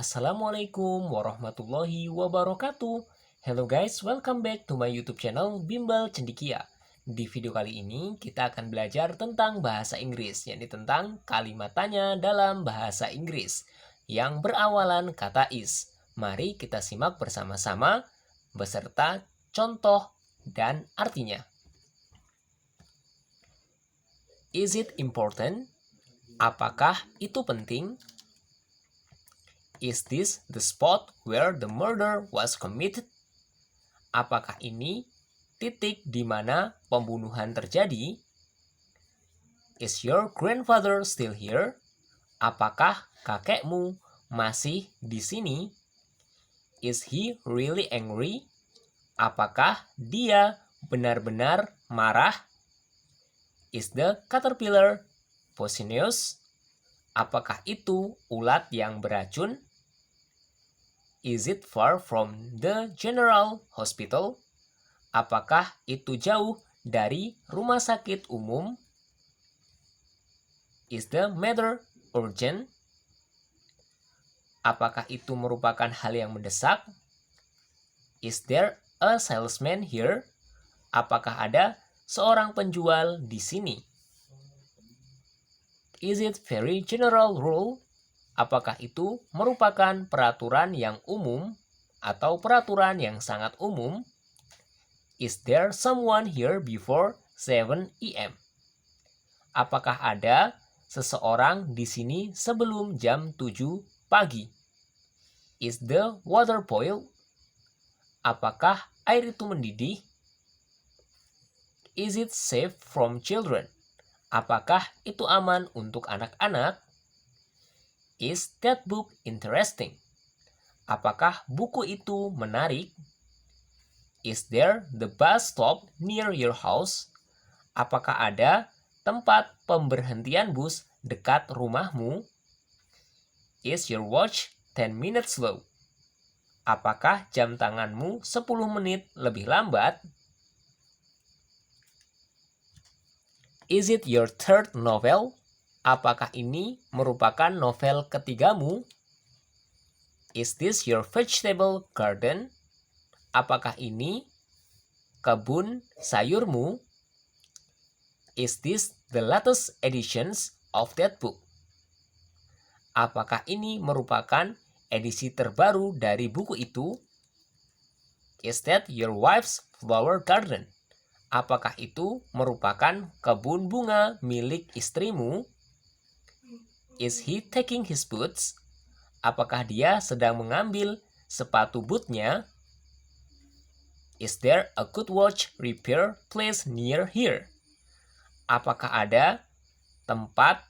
Assalamualaikum warahmatullahi wabarakatuh. Hello guys, welcome back to my YouTube channel Bimbel Cendikia. Di video kali ini kita akan belajar tentang bahasa Inggris, yakni tentang kalimat tanya dalam bahasa Inggris yang berawalan kata is. Mari kita simak bersama-sama beserta contoh dan artinya. Is it important? Apakah itu penting? Is this the spot where the murder was committed? Apakah ini titik di mana pembunuhan terjadi? Is your grandfather still here? Apakah kakekmu masih di sini? Is he really angry? Apakah dia benar-benar marah? Is the caterpillar poisonous? Apakah itu ulat yang beracun? Is it far from the general hospital? Apakah itu jauh dari rumah sakit umum? Is the matter urgent? Apakah itu merupakan hal yang mendesak? Is there a salesman here? Apakah ada seorang penjual di sini? Is it very general rule? Apakah itu merupakan peraturan yang umum atau peraturan yang sangat umum? Is there someone here before 7 AM? Apakah ada seseorang di sini sebelum jam 7 pagi? Is the water boil? Apakah air itu mendidih? Is it safe from children? Apakah itu aman untuk anak-anak? Is that book interesting? Apakah buku itu menarik? Is there the bus stop near your house? Apakah ada tempat pemberhentian bus dekat rumahmu? Is your watch 10 minutes slow? Apakah jam tanganmu 10 menit lebih lambat? Is it your third novel? Apakah ini merupakan novel ketigamu? Is this your vegetable garden? Apakah ini kebun sayurmu? Is this the latest editions of that book? Apakah ini merupakan edisi terbaru dari buku itu? Is that your wife's flower garden? Apakah itu merupakan kebun bunga milik istrimu? Is he taking his boots? Apakah dia sedang mengambil sepatu bootnya? Is there a good watch repair place near here? Apakah ada tempat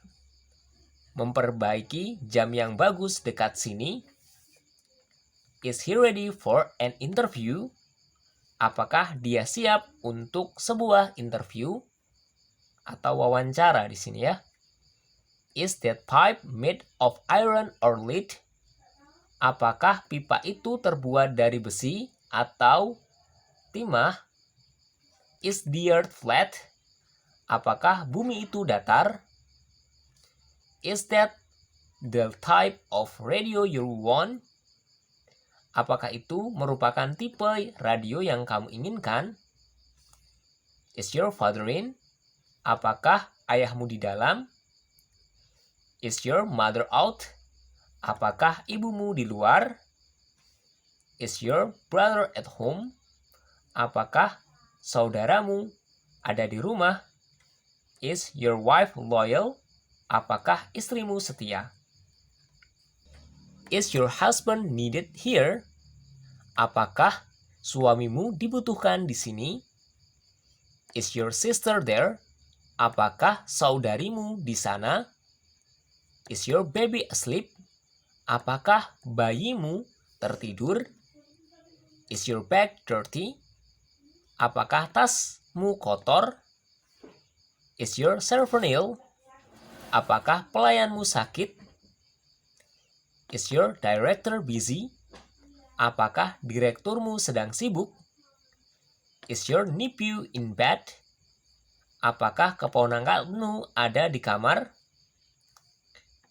memperbaiki jam yang bagus dekat sini? Is he ready for an interview? Apakah dia siap untuk sebuah interview atau wawancara di sini ya? Is that pipe made of iron or lead? Apakah pipa itu terbuat dari besi atau timah? Is the earth flat? Apakah bumi itu datar? Is that the type of radio you want? Apakah itu merupakan tipe radio yang kamu inginkan? Is your father in? Apakah ayahmu di dalam? Is your mother out? Apakah ibumu di luar? Is your brother at home? Apakah saudaramu ada di rumah? Is your wife loyal? Apakah istrimu setia? Is your husband needed here? Apakah suamimu dibutuhkan di sini? Is your sister there? Apakah saudarimu di sana? Is your baby asleep? Apakah bayimu tertidur? Is your bag dirty? Apakah tasmu kotor? Is your servant ill? Apakah pelayanmu sakit? Is your director busy? Apakah direkturmu sedang sibuk? Is your nephew in bed? Apakah keponakanmu ada di kamar?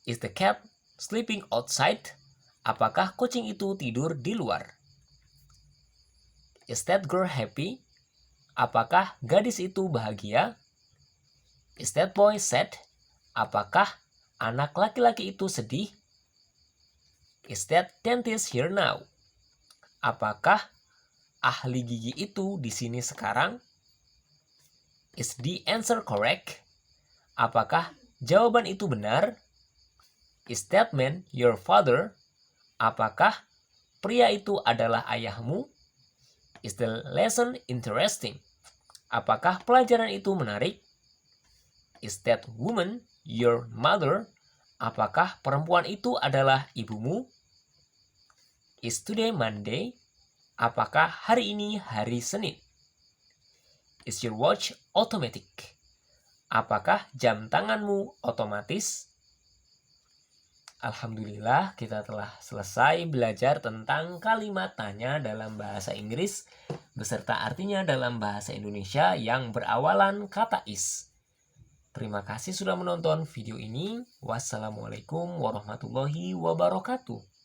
Is the cat sleeping outside? Apakah kucing itu tidur di luar? Is that girl happy? Apakah gadis itu bahagia? Is that boy sad? Apakah anak laki-laki itu sedih? Is that dentist here now? Apakah ahli gigi itu di sini sekarang? Is the answer correct? Apakah jawaban itu benar? Is that man your father? Apakah pria itu adalah ayahmu? Is the lesson interesting? Apakah pelajaran itu menarik? Is that woman your mother? Apakah perempuan itu adalah ibumu? Is today Monday? Apakah hari ini hari Senin? Is your watch automatic? Apakah jam tanganmu otomatis? Alhamdulillah, kita telah selesai belajar tentang kalimat tanya dalam bahasa Inggris beserta artinya dalam bahasa Indonesia yang berawalan kata is. Terima kasih sudah menonton video ini. Wassalamualaikum warahmatullahi wabarakatuh.